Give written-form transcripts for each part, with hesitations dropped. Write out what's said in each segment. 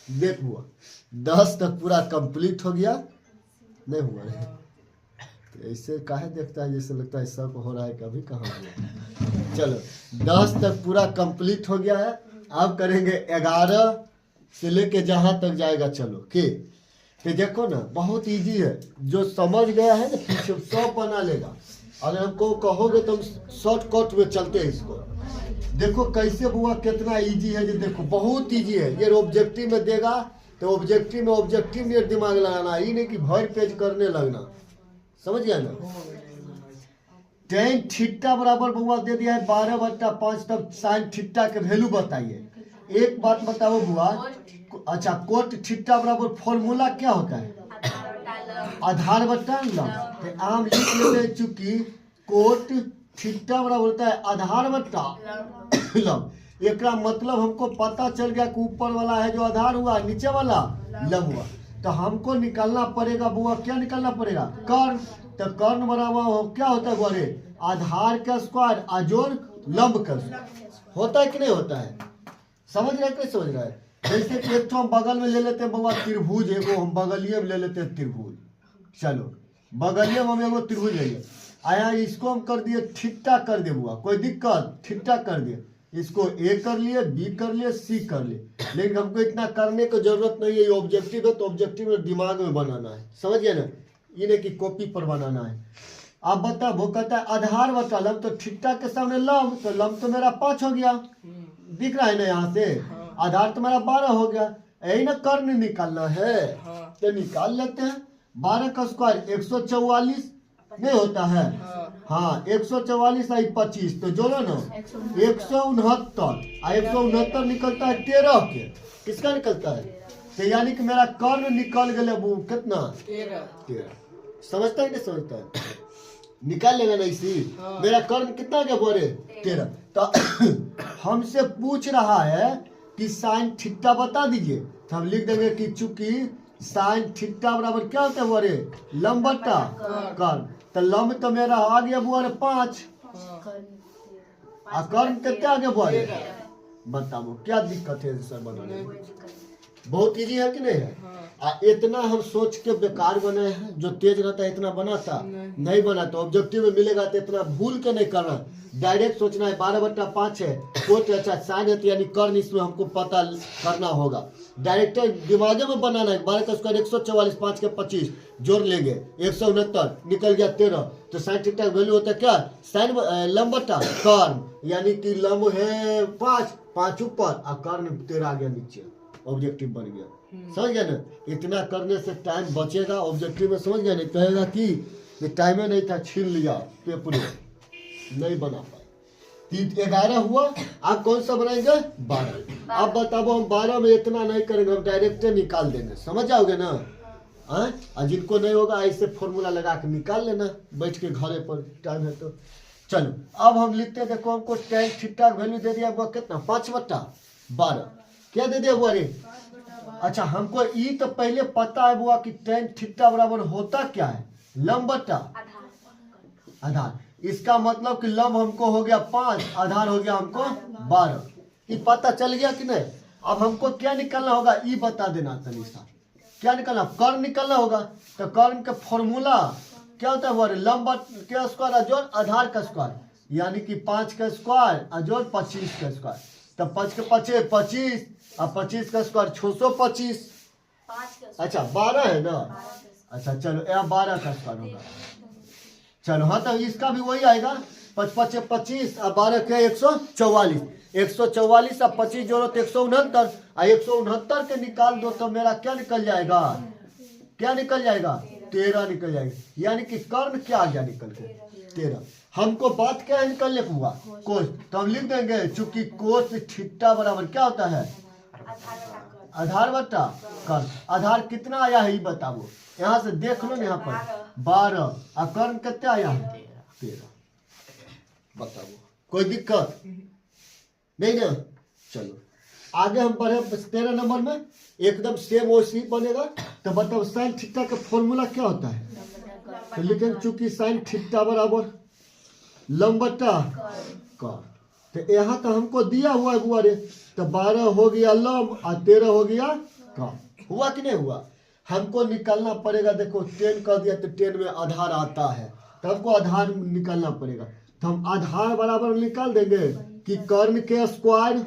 देख हुआ 10 तक पूरा कंप्लीट हो गया, नहीं हुआ है तो ऐसे काहे देखता है, जैसे लगता है सब हो रहा है, कभी कहाँ हुआ। चलो 10 तक पूरा कंप्लीट हो गया है। अब करेंगे 11 से लेके जहाँ तक जाएगा। चलो के तो देखो ना, बहुत इजी है, जो समझ गया है ना पीछे सब बना लेगा। अगर हमको कहोगे तो हम शॉर्टकट में चलते हैं इसको। देखो कैसे हुआ, कितना इजी है ये, देखो बहुत इजी है। ये ऑब्जेक्टिव में देगा तो ऑब्जेक्टिव में दिमाग लगाना, ये नहीं कि भर पेज करने लगना, समझ गया ना। टेन थीटा बराबर बुआ दे दिया है 12/5, तब साइन थीटा के वैल्यू बताइए। एक बात बताओ बुआ, अच्छा कोट थीटा बराबर फॉर्मूला क्या होता है? आधार बटा लंब। तो आम लिख लेते हैं, चूंकि कोट थीटा बराबर होता है आधार बटा लंब। एक मतलब हमको पता चल गया कि ऊपर वाला है जो आधार हुआ, नीचे वाला लंब हुआ। तो हमको निकालना पड़ेगा बुआ, क्या निकालना पड़ेगा? कर्ण। तो कर्ण बराबर हो क्या होता है बुआ रे? आधार का स्क्वायर अजोड़ लंब का स्क्वायर। होता है कि नहीं होता है? समझ रहे कैसे समझ रहा है? जैसे कि एक तो हम बगल में ले लेते हैं बुआ त्रिभुज, एगो हम बगलिए में ले लेते हैं त्रिभुज। चलो बगलिए में हम एगो त्रिभुज ले लिए, आया इसको हम कर दिए थीटा कर दे बुआ, कोई दिक्कत? थीटा कर दिए, इसको ए कर लिए, बी कर लिए, सी कर लिए। लेकिन हमको इतना करने की जरूरत नहीं है, ये ऑब्जेक्टिव है तो ऑब्जेक्टिव में दिमाग में बनाना है, समझ गए ना। ये नहीं कि कॉपी पर बनाना है। आप बता, वो कहता है आधार बता लंब, तो थीटा के सामने लंब, तो लंब तो मेरा 5 हो गया, दिख रहा है ना यहाँ से। आधार तो मेरा 12 हो गया, यही ना कर्ण निकालना है। तो निकाल लेते हैं। 12 का स्क्वायर 144 नहीं होता है? हाँ 144 आई 25, तो जोड़ो ना 169, 169 निकलता है 13 के। किसका निकलता है? तो यानी कि मेरा कर्ण निकल गया वो कितना? 13। समझता है नहीं समझता है? निकाल लेगा ना इसी। मेरा कर्ण कितना क्या बोले? 13। तो हमसे पूछ रहा है कि साइन थीटा बता दीजिए, तो हम लिख देंगे कि चूंकि साइन थीटा बराबर क्या होता है बोले? लंब बटा कर्ण। तो लंब तो मेरा आ गया बोले 5, और कर्ण कितने आ गया बोले? बताओ क्या दिक्कत है सर बनाने में? बहुत इजी है कि नहीं है? इतना हम सोच के बेकार बनाए हैं, जो तेज रहता है इतना बनाता नहीं बनाता। ऑब्जेक्टिव में मिलेगा तो इतना भूल के नहीं करना, डायरेक्ट सोचना है 12/5 है कोट, अच्छा साइन है तो यानी कर्ण इसमें हमको पता करना होगा। डायरेक्ट दिमागे में बनाना है। 12 का स्क्वायर 144, 5 के 25 जोड़ लेंगे 169, निकल गया 13। तो साइन थीटा का वैल्यू होता है क्या? साइन लंब बटा कर्ण, यानी कि लंब है 5 ऊपर और कर्ण 13 आ गया नीचे, ऑब्जेक्टिव बन गया। समझ गया ना? इतना करने से टाइम बचेगा ऑब्जेक्टिव में, समझ गया? नहीं कहेगा कि टाइम ही नहीं था, छीन लिया पेपर नहीं बना पाए। 11 हुआ, आप कौन सा बनाएंगे? 12। अब बताओ हम 12 में इतना नहीं करेंगे, हम डायरेक्ट निकाल देंगे, समझ जाओगे ना। और जिनको नहीं होगा ऐसे फॉर्मूला लगा के निकाल लेना बैठ के घरे पर, टाइम है तो। चलो अब हम लिखते हैं, देखो हमको tan थीटा का वैल्यू दे दिया वो कितना? 5/12। क्या दे दिया बुआ रे? अच्छा हमको ई तो पहले पता है बुआ कि tan थीटा बराबर होता क्या है? लंब बटा आधार। इसका मतलब कि लंब हमको हो गया 5, आधार हो गया हमको 12। ये पता चल गया कि नहीं? अब हमको क्या निकालना होगा ई बता देना तनी सा। क्या निकालना? कर्ण निकालना होगा। तो कर्ण का फॉर्मूला क्या होता है बुआ रे? लंब के स्क्वायर अजोड़ आधार का स्क्वायर, यानी कि 5 का स्क्वायर अजोड़ 25 का स्क्वायर। तो 5 के 5 25 और 25 का स्क्वायर 625। अच्छा 12 है ना? अच्छा चलो यहाँ 12 का स्क्वायर होगा। चलो हाँ तो इसका भी वही आएगा, 5 5 25 और 12 के 144। 144 और 25 जोड़ो तो 169, और 169 के निकाल दो तो मेरा क्या निकल जाएगा? क्या निकल जाएगा? 13 निकल जाएगा। यानी कि कर्ण क्या आ गया निकल के? 13। हमको बात क्या है निकलने को हुआ? कोस। तो हम लिख देंगे चूंकि कोस थीटा बराबर क्या होता है? आधार बटा कर्ण। आधार कितना आया है ये बताओ, यहाँ से देख लो ना, यहाँ पर 12 और कर्ण कितने आया है? 13। बताओ कोई दिक्कत नहीं ना? चलो आगे हम बढ़े 13 नंबर में, एकदम सेम वैसे ही बनेगा। तो बताओ साइन थीटा का फॉर्मूला क्या होता है? तो लिखेंगे चूंकि साइन थीटा बराबर लंब बटा कर्ण। तो यहाँ तो हमको दिया हुआ है बुआ रे, तो 12 हो गया लंब और 13 हो गया कम। हुआ कि नहीं हुआ? हमको निकालना पड़ेगा। देखो 10 कर दिया तो 10 में आधार आता है, तो हमको आधार निकालना पड़ेगा। तो हम आधार बराबर निकाल देंगे कि कर्ण के स्क्वायर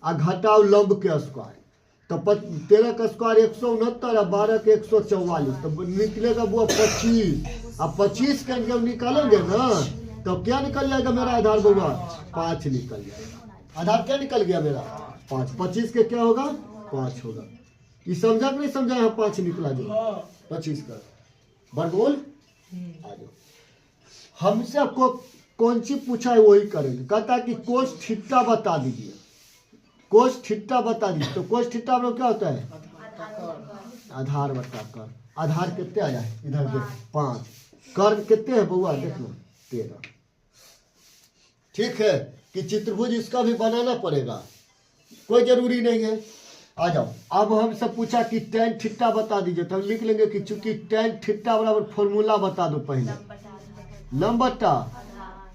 और घटाओ लंब के स्क्वायर। तो 13 का स्क्वायर 169 और 12 के 144, तो निकलेगा वो 25। अब 25 का जब निकालेंगे ना तो क्या निकल जाएगा मेरा आधार बउआ? 5 निकल जाएगा। आधार क्या निकल गया मेरा? 5। 25 के क्या होगा? 5 होगा। ये समझा कि नहीं समझा? यहाँ 5 निकला जो 25 का वर्गमूल आ जाओ। हमसे आपको कौन सी पूछा है वही करेंगे। कहता है कि कोस थीटा बता दीजिए, कोस थीटा बता दीजिए। तो कोस थीटा में क्या होता है? आधार बता कर। आधार कितने आया है? इधर देख 5। कर्ण कितने है बउआ? देखना 13। ठीक है कि चित्रभुज इसका भी बनाना पड़ेगा, कोई जरूरी नहीं है। आ जाओ। अब हमसे पूछा कि tan थीटा बता दीजिए, तो हम लिख लेंगे कि चूंकि tan थीटा बराबर फॉर्मूला बता दो पहले। लंब बटा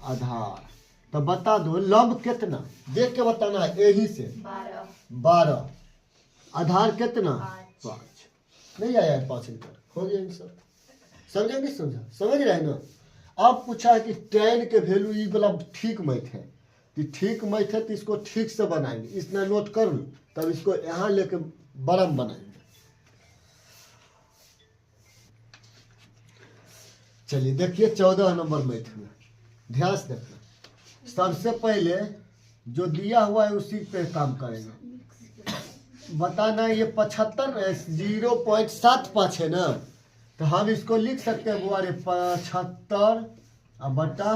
आधार। तो बता दो लंब कितना, देख के बताना है यही से 12। आधार कितना? 5। नहीं आया है 5 लीटर। हो गया आंसर। समझे नहीं समझा? समझ रहे हैं ना? अब पूछा है कि tan के वैल्यू ये वाला ठीक मैथ है कि ठीक मैथ है, तो इसको ठीक से बनाएंगे। इसमें नोट कर लो, तब इसको यहाँ लेके बरम बनाएंगे। चलिए देखिए 14 नंबर मैथ में ध्यान से देखना। सबसे पहले जो दिया हुआ है उसी पे काम करेंगे। बताना ये 75 0.75 है ना, तो हम इसको लिख सकते हैं बुआरे 75 बटा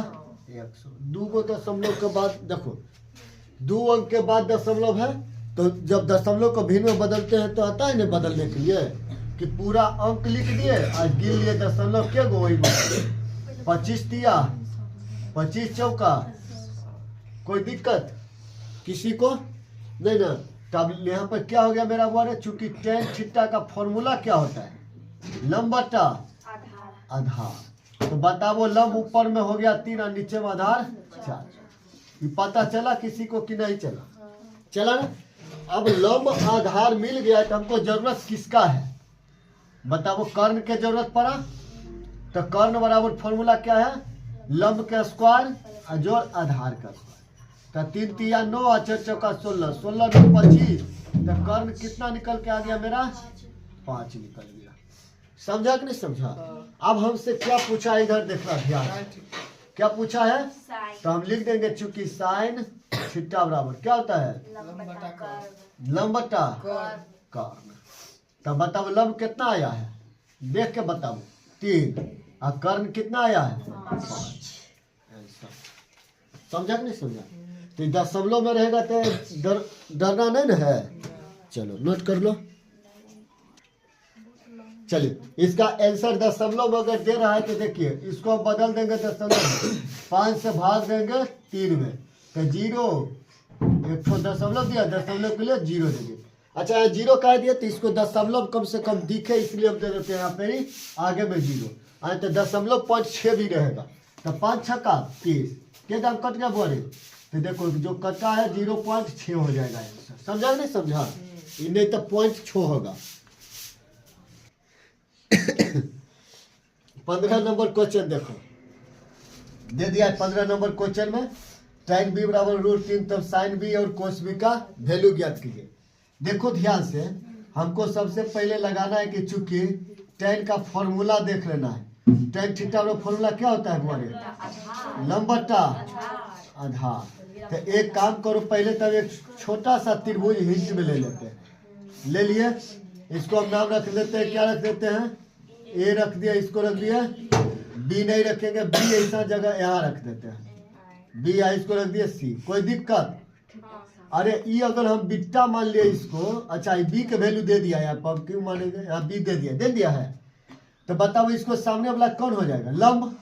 100। 2 दशमलव के बाद देखो 2 अंक के बाद दशमलव है, तो जब दशमलव को भिन्न में बदलते हैं तो आता है ना बदलने के लिए कि पूरा अंक लिख दिए और गिन लिए दशमलव के गो वही 25 दिया, 25 चौका। कोई दिक्कत किसी को नहीं ना? तब यहाँ पर क्या हो गया मेरा बुआरे? चूंकि tan थीटा का फॉर्मूला क्या होता है? लंब बटा आधार। तो बताओ लंब ऊपर में हो गया 3 और नीचे में आधार 4। ये पता चला किसी को कि नहीं चला? चला ना? अब लंब आधार मिल गया तो हमको जरूरत किसका है? बताओ कर्ण के जरूरत पड़ा। तो कर्ण बराबर फॉर्मूला क्या है? लंब के स्क्वायर जोड़ आधार का स्क्वायर। तो 3 तिया 9 और 4 चौका 16, 16 में 25। तो कर्ण कितना निकल के आ गया मेरा? 5 निकल गया। समझा कि नहीं समझा? अब हमसे क्या पूछा है इधर देखना ध्यान। क्या पूछा है? तो हम लिख देंगे चूंकि साइन थीटा बराबर क्या होता है? लंब बटा कर्ण। तो बताओ लंब कितना आया है? देख के बताओ 3 और कर्ण कितना आया है? 5। समझा कि नहीं समझा? तो दशमलव में रहेगा तो डरना नहीं ना है। चलो नोट कर लो। चलिए इसका आंसर दशमलव अगर दे रहा है तो देखिए इसको बदल देंगे दशमलव 5 से भाग देंगे 3 में, तो 0 एक ठो दशमलव दिया, दशमलव के लिए 0 दे दिए। अच्छा 0 कह दिया तो इसको दशमलव कम से कम दिखे इसलिए हम दे देते हैं यहाँ पे ही आगे में 0। तो दशमलव 0.6 भी रहेगा। तो 5 छक्का 30 के दाम कट गया बोले। तो देखो जो कटा है 0.6 हो जाएगा आंसर। समझा नहीं समझा? नहीं तो 0.6 होगा। 15 नंबर क्वेश्चन देखो दे दिया है। 15 नंबर क्वेश्चन में tan b बराबर √3 तब sin b और cos b का वैल्यू ज्ञात कीजिए। देखो ध्यान से हमको सबसे पहले लगाना है कि चूंकि tan का फॉर्मूला देख लेना है। tan थीटा का फॉर्मूला क्या होता है हमारे? लंब बटा आधार। तो एक काम करो पहले तब एक छोटा सा त्रिभुज हिंट में ले लेते हैं। ले लिए इसको हम नाम रख देते हैं। क्या रख देते हैं? ए रख दिया, इसको रख दिया। बी नहीं रखेंगे, बी ऐसा जगह यहाँ रख देते हैं। बी या इसको रख दिया सी। कोई दिक्कत? अरे ई अगर हम बिट्टा मान लिया इसको, अच्छा बी के वैल्यू दे दिया यहाँ पर, क्यों मानेंगे? यहाँ बी दे दिया है। तो बताओ इसको सामने वाला कौन हो जाएगा? लंब।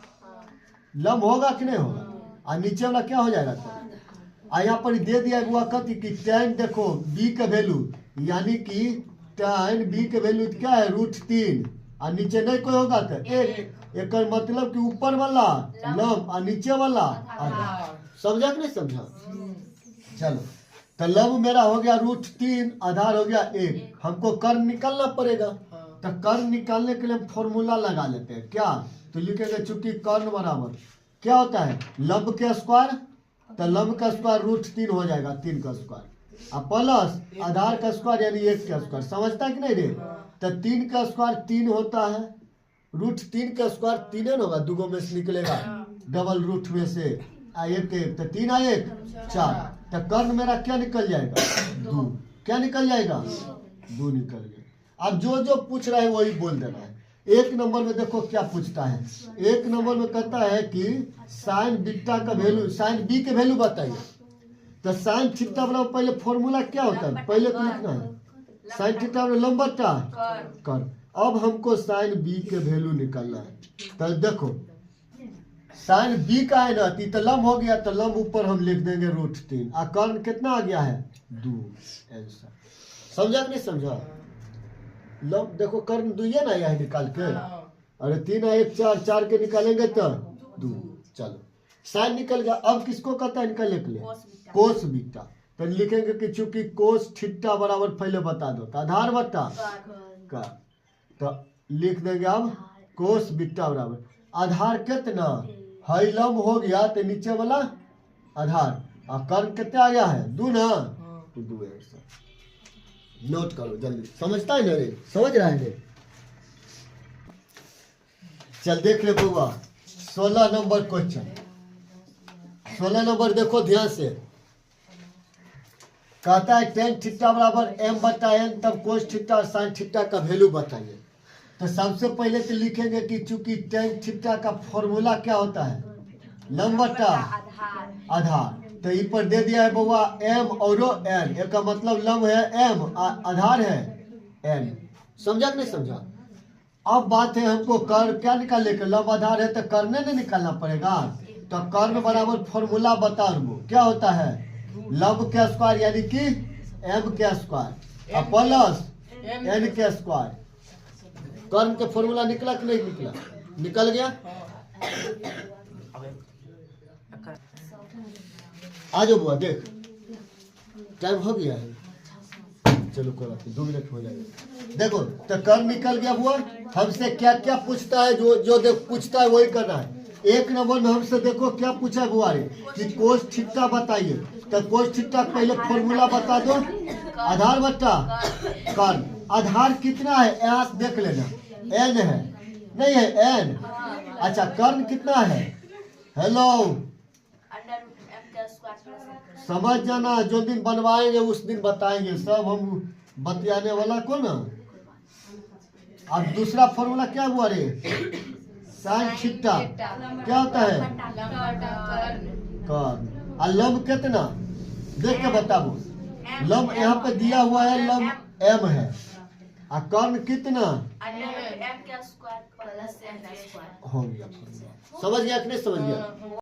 लंब होगा कि नहीं होगा? और नीचे वाला क्या हो जाएगा? तो यहाँ पर दे दिया हुआ कथी कि tan देखो b का वैल्यू यानी कि tan b के वैल्यू क्या है? √3 और नीचे नहीं कोई होगा तो एक मतलब कि ऊपर वाला लंब और नीचे वाला आधार। समझा कि नहीं समझा? चलो तो लंब मेरा हो गया √3, आधार हो गया 1। हमको कर्ण निकालना पड़ेगा। तो कर्ण निकालने के लिए हम फॉर्मूला लगा लेते हैं। क्या? तो लिखेंगे चूंकि कर्ण बराबर क्या होता है, लंब के स्क्वायर, तो लंब का स्क्वायर √3 हो जाएगा, 3 का स्क्वायर, और प्लस आधार का स्क्वायर यानी 1 का स्क्वायर। समझता है कि नहीं रे? तो 3 का स्क्वायर 3 होता है, √3 का स्क्वायर 3 न होगा, दूगो में से निकलेगा, डबल रूट में से 1 तो 3 आ 1 4। तो कर्ण मेरा क्या निकल जाएगा, 2। क्या निकल जाएगा, 2 निकल गया। अब जो जो पूछ रहा है वही बोल देना है। 1 नंबर में देखो क्या पूछता है। 1 नंबर में कहता है कि साइन बीटा का वैल्यू, साइन बी के वैल्यू बताइए। तो साइन थीटा बराबर पहले फॉर्मूला क्या होता है, पहले तो लिखना है साइन थीटा बराबर लंब बटा कर्ण। अब हमको साइन बी के वैल्यू निकालना है। तो देखो साइन बी का है ना, तो लंब हो गया, तो लंब ऊपर हम लिख देंगे √3, और कर्ण कितना आ गया है, 2। आंसर समझा कि नहीं समझा? लंब देखो कर्ण 2 है ना, यह निकाल के, अरे 3 और 1 4, 4 के निकालेंगे तो 2। चलो साइन निकल गया। अब किसको कहता है निकालने के लिए, कोस बीटा। तो लिखेंगे कि चूंकि कोस थीटा बराबर पहले बता दो, तो आधार बटा का, तो लिख देंगे अब कोस बीटा बराबर आधार कितना है, लंब हो गया तो नीचे वाला आधार, और कर्ण कितना आ गया है, 2 ना, तो 2 आंसर। नोट करो जल्दी, समझता है ना रे, समझ रहा है रे? चल देख ले बुआ, 16 नंबर क्वेश्चन। 16 नंबर देखो ध्यान से, कहता है tan थीटा बराबर m/n, तब कोस थीटा और साइन थीटा का वैल्यू बताइए। तो सबसे पहले तो लिखेंगे कि चूंकि tan थीटा का फॉर्मूला क्या होता है, लंब बटा आधार। तो इ पर दे दिया है बउआ m और n, एक का मतलब लंब है m, आधार है n। समझा कि नहीं समझा? अब बात है हमको कर्ण क्या निकालने का, लंब आधार है तो कर्ण नहीं निकालना पड़ेगा। तो कर्ण बराबर फॉर्मूला बता दो क्या होता है, लंब के स्क्वायर यानी कि m के स्क्वायर और प्लस n के स्क्वायर। कर्ण के फॉर्मूला निकला कि नहीं निकला, निकल गया। आ जाओ बुआ, देख टाइम हो गया है, चलो कोई बात नहीं, 2 मिनट हो जाएगा। देखो तो कर्ण निकल गया बुआ। हमसे क्या क्या पूछता है, जो जो देख पूछता है वही करना है। 1 नंबर में हमसे देखो क्या पूछा है बुआ रे, कि कोस थीटा बताइए। तो कोस थीटा पहले फॉर्मूला बता दो, आधार बटा कर्ण। आधार कितना है यहाँ से देख लेना, n है, नहीं है n। अच्छा कर्ण कितना है, हेलो समझ जाना, जो दिन बनवाएंगे उस दिन बताएंगे, सब हम बतियाने वाला को ना। अब दूसरा फॉर्मूला क्या हुआ रे, साइन थीटा क्या होता है, कर्ण। और लंब कितना देख के बताओ, लंब यहाँ पे दिया हुआ है, लंब m है, और कर्ण कितना हो गया। समझ गया कि नहीं समझ गया?